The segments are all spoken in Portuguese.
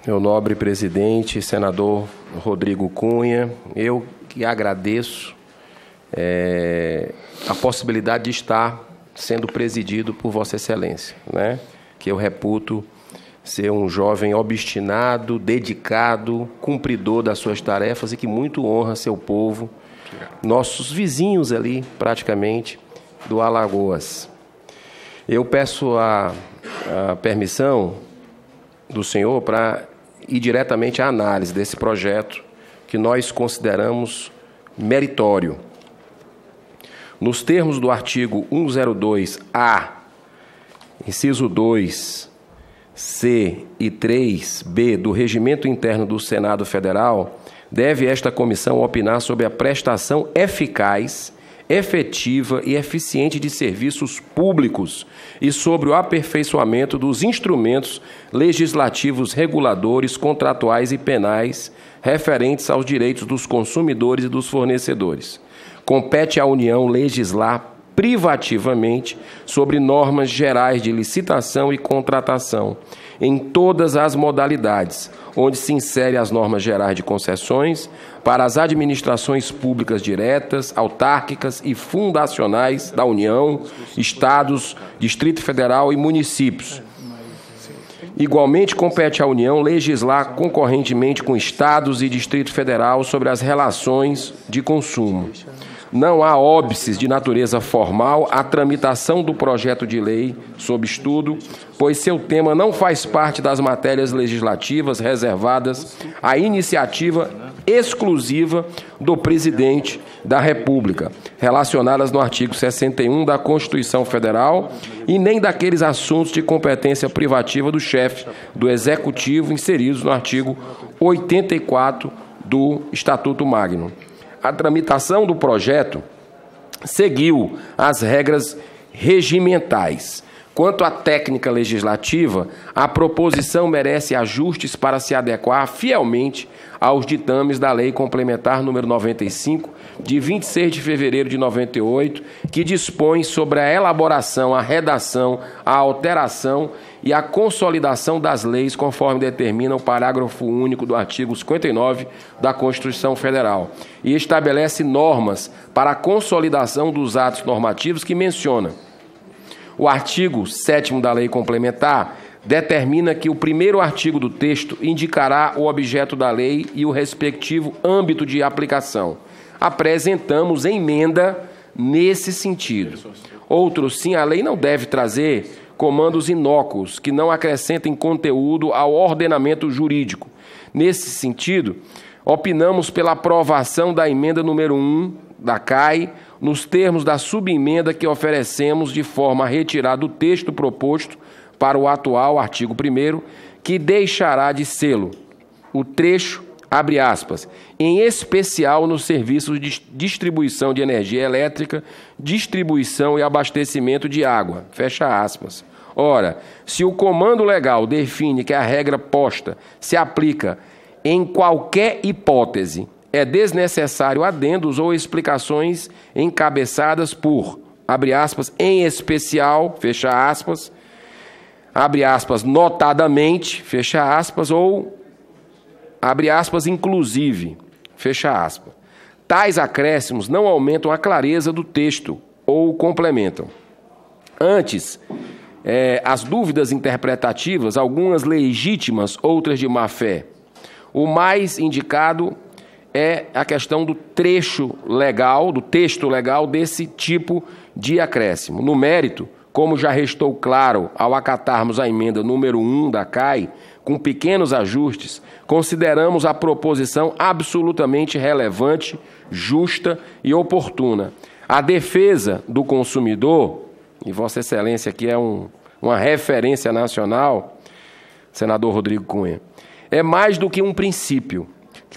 Meu nobre presidente, senador Rodrigo Cunha, eu que agradeço a possibilidade de estar sendo presidido por Vossa Excelência, né? Que eu reputo ser um jovem obstinado, dedicado, cumpridor das suas tarefas e que muito honra seu povo, nossos vizinhos ali, praticamente, do Alagoas. Eu peço a permissão do senhor para ir diretamente à análise desse projeto que nós consideramos meritório. Nos termos do artigo 102-A, inciso 2, C e 3B do Regimento Interno do Senado Federal, deve esta comissão opinar sobre a prestação eficaz, efetiva e eficiente de serviços públicos e sobre o aperfeiçoamento dos instrumentos legislativos reguladores, contratuais e penais referentes aos direitos dos consumidores e dos fornecedores. Compete à União legislar privativamente sobre normas gerais de licitação e contratação, em todas as modalidades, onde se insere as normas gerais de concessões para as administrações públicas diretas, autárquicas e fundacionais da União, Estados, Distrito Federal e municípios. Igualmente, compete à União legislar concorrentemente com Estados e Distrito Federal sobre as relações de consumo. Não há óbices de natureza formal à tramitação do projeto de lei sob estudo, pois seu tema não faz parte das matérias legislativas reservadas à iniciativa exclusiva do Presidente da República, relacionadas no artigo 61 da Constituição Federal, e nem daqueles assuntos de competência privativa do chefe do Executivo inseridos no artigo 84 do Estatuto Magno. A tramitação do projeto seguiu as regras regimentais. Quanto à técnica legislativa, a proposição merece ajustes para se adequar fielmente aos ditames da Lei Complementar número 95, de 26 de fevereiro de 98, que dispõe sobre a elaboração, a redação, a alteração e a consolidação das leis, conforme determina o parágrafo único do artigo 59 da Constituição Federal, e estabelece normas para a consolidação dos atos normativos que menciona. O artigo 7º da Lei Complementar determina que o primeiro artigo do texto indicará o objeto da lei e o respectivo âmbito de aplicação. Apresentamos emenda nesse sentido. Outro, sim, a lei não deve trazer comandos inócuos que não acrescentem conteúdo ao ordenamento jurídico. Nesse sentido, opinamos pela aprovação da emenda número 1 da CAI, nos termos da subemenda que oferecemos de forma a retirar do texto proposto para o atual artigo 1º, que deixará de sê-lo o trecho, abre aspas, em especial nos serviços de distribuição de energia elétrica, distribuição e abastecimento de água, fecha aspas. Ora, se o comando legal define que a regra posta se aplica em qualquer hipótese, é desnecessário adendos ou explicações encabeçadas por, abre aspas, em especial, fecha aspas, abre aspas, notadamente, fecha aspas, ou, abre aspas, inclusive, fecha aspas. Tais acréscimos não aumentam a clareza do texto ou o complementam. Antes, as dúvidas interpretativas, algumas legítimas, outras de má-fé. O mais indicado é a questão do trecho legal, do texto legal desse tipo de acréscimo. No mérito, como já restou claro ao acatarmos a emenda número 1 da CAI, com pequenos ajustes, consideramos a proposição absolutamente relevante, justa e oportuna. A defesa do consumidor, e Vossa Excelência aqui é uma referência nacional, senador Rodrigo Cunha, é mais do que um princípio.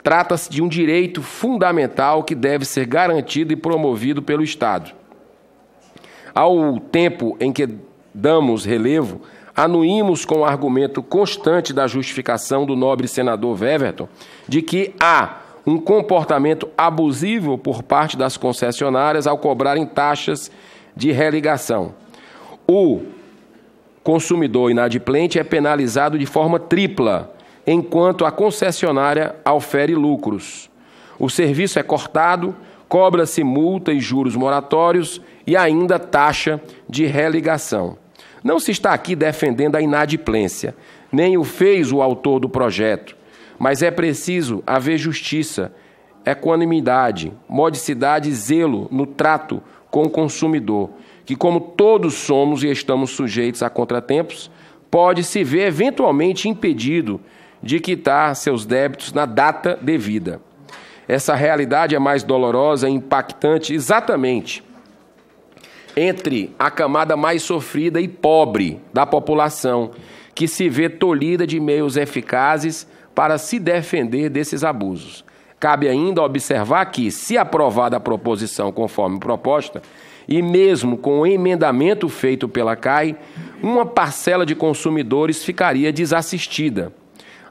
Trata-se de um direito fundamental que deve ser garantido e promovido pelo Estado. Ao tempo em que damos relevo, anuímos com o argumento constante da justificação do nobre senador Weverton de que há um comportamento abusivo por parte das concessionárias ao cobrarem taxas de religação. O consumidor inadimplente é penalizado de forma tripla enquanto a concessionária aufere lucros. O serviço é cortado, cobra-se multa e juros moratórios e ainda taxa de religação. Não se está aqui defendendo a inadimplência, nem o fez o autor do projeto, mas é preciso haver justiça, equanimidade, modicidade e zelo no trato com o consumidor, que, como todos somos e estamos sujeitos a contratempos, pode se ver eventualmente impedido de quitar seus débitos na data devida. Essa realidade é mais dolorosa e impactante exatamente entre a camada mais sofrida e pobre da população, que se vê tolhida de meios eficazes para se defender desses abusos. Cabe ainda observar que, se aprovada a proposição conforme proposta, e mesmo com o emendamento feito pela CAI, uma parcela de consumidores ficaria desassistida.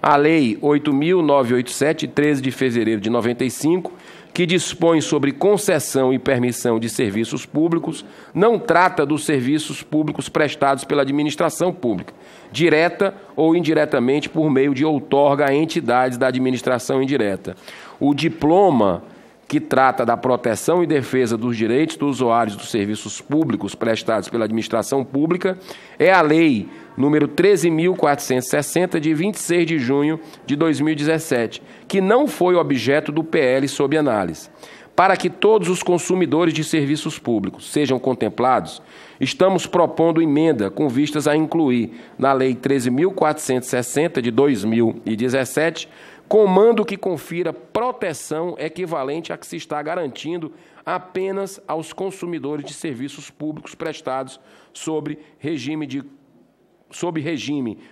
A Lei 8.987, de 13 de fevereiro de 95, que dispõe sobre concessão e permissão de serviços públicos, não trata dos serviços públicos prestados pela administração pública, direta ou indiretamente por meio de outorga a entidades da administração indireta. O diploma que trata da proteção e defesa dos direitos dos usuários dos serviços públicos prestados pela administração pública é a Lei número 13.460, de 26 de junho de 2017, que não foi objeto do PL sob análise. Para que todos os consumidores de serviços públicos sejam contemplados, estamos propondo emenda com vistas a incluir na Lei 13.460, de 2017, comando que confira proteção equivalente à que se está garantindo apenas aos consumidores de serviços públicos prestados sob regime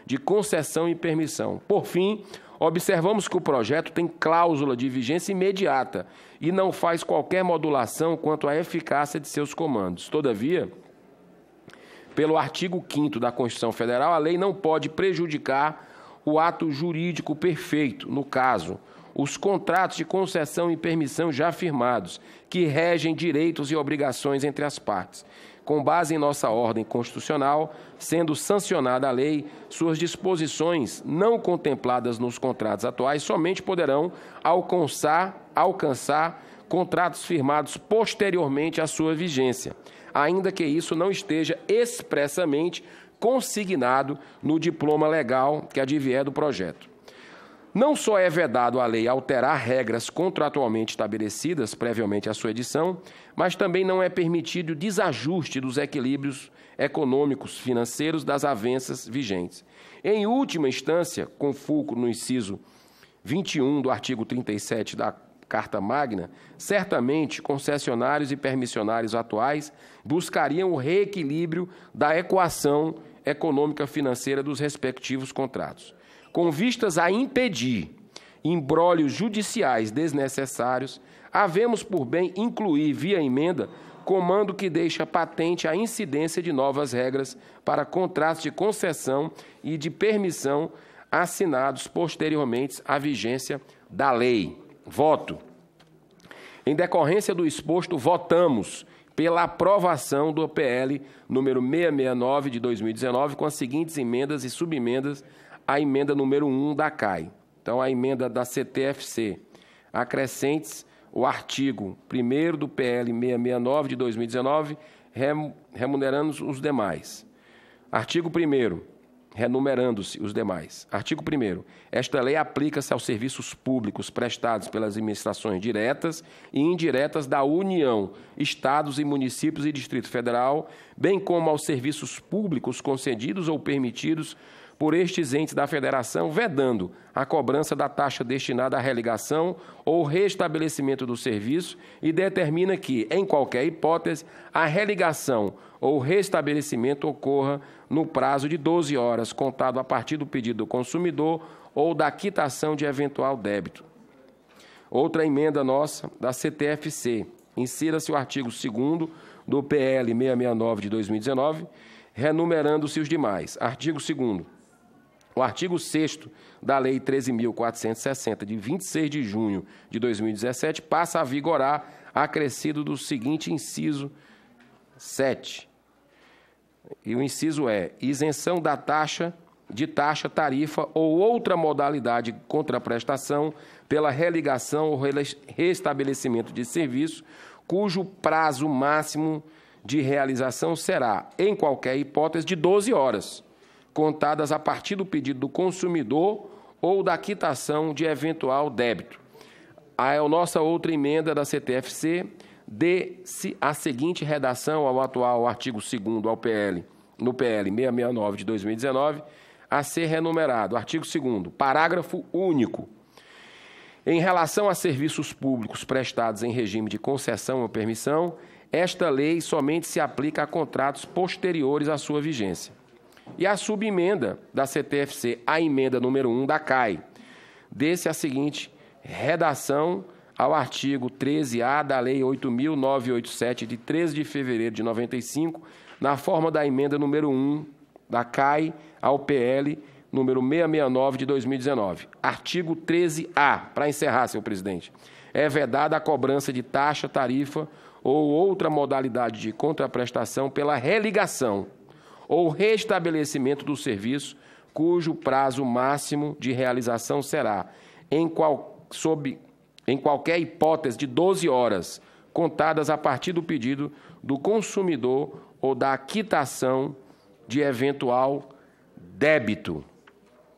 de concessão e permissão. Por fim, observamos que o projeto tem cláusula de vigência imediata e não faz qualquer modulação quanto à eficácia de seus comandos. Todavia, pelo artigo 5º da Constituição Federal, a lei não pode prejudicar o ato jurídico perfeito, no caso, os contratos de concessão e permissão já firmados, que regem direitos e obrigações entre as partes. Com base em nossa ordem constitucional, sendo sancionada a lei, suas disposições não contempladas nos contratos atuais somente poderão alcançar contratos firmados posteriormente à sua vigência, ainda que isso não esteja expressamente consignado no diploma legal que advier do projeto. Não só é vedado à lei alterar regras contratualmente estabelecidas previamente à sua edição, mas também não é permitido o desajuste dos equilíbrios econômicos financeiros das avanças vigentes. Em última instância, com fulcro no inciso 21 do artigo 37 da Carta Magna, certamente concessionários e permissionários atuais buscariam o reequilíbrio da equação econômica financeira dos respectivos contratos. Com vistas a impedir imbróglios judiciais desnecessários, havemos por bem incluir, via emenda, comando que deixa patente a incidência de novas regras para contratos de concessão e de permissão assinados posteriormente à vigência da lei. Voto. Em decorrência do exposto, votamos pela aprovação do PL número 669 de 2019, com as seguintes emendas e subemendas à emenda número 1 da CAI. Então, a emenda da CTFC, acrescentes o artigo 1º do PL 669 de 2019, remunerando os demais. Artigo 1º, renumerando-se os demais. Artigo 1º. Esta lei aplica-se aos serviços públicos prestados pelas administrações diretas e indiretas da União, Estados e municípios e Distrito Federal, bem como aos serviços públicos concedidos ou permitidos por estes entes da Federação, vedando a cobrança da taxa destinada à religação ou restabelecimento do serviço, e determina que, em qualquer hipótese, a religação ou restabelecimento ocorra no prazo de 12 horas, contado a partir do pedido do consumidor ou da quitação de eventual débito. Outra emenda nossa, da CTFC, insira-se o artigo 2º do PL 669 de 2019, renumerando-se os demais. Artigo 2º. O artigo 6º da Lei 13.460, de 26 de junho de 2017, passa a vigorar, acrescido do seguinte inciso 7. E o inciso é: isenção da taxa de taxa, tarifa ou outra modalidade de contraprestação pela religação ou restabelecimento de serviço, cujo prazo máximo de realização será, em qualquer hipótese, de 12 horas, contadas a partir do pedido do consumidor ou da quitação de eventual débito. A nossa outra emenda da CTFC dê-se a seguinte redação ao atual artigo 2º ao PL, no PL 669 de 2019, a ser renumerado. Artigo 2º, parágrafo único. Em relação a serviços públicos prestados em regime de concessão ou permissão, esta lei somente se aplica a contratos posteriores à sua vigência. E a subemenda da CTFC, a emenda número 1 da CAI, dê-se a seguinte redação ao artigo 13A da Lei 8.987, de 13 de fevereiro de 95, na forma da emenda número 1 da CAI ao PL número 669 de 2019. Artigo 13A, para encerrar, senhor presidente, é vedada a cobrança de taxa, tarifa ou outra modalidade de contraprestação pela religação ou restabelecimento do serviço, cujo prazo máximo de realização será, em qualquer hipótese, de 12 horas, contadas a partir do pedido do consumidor ou da quitação de eventual débito.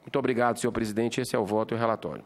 Muito obrigado, senhor presidente. Esse é o voto e o relatório.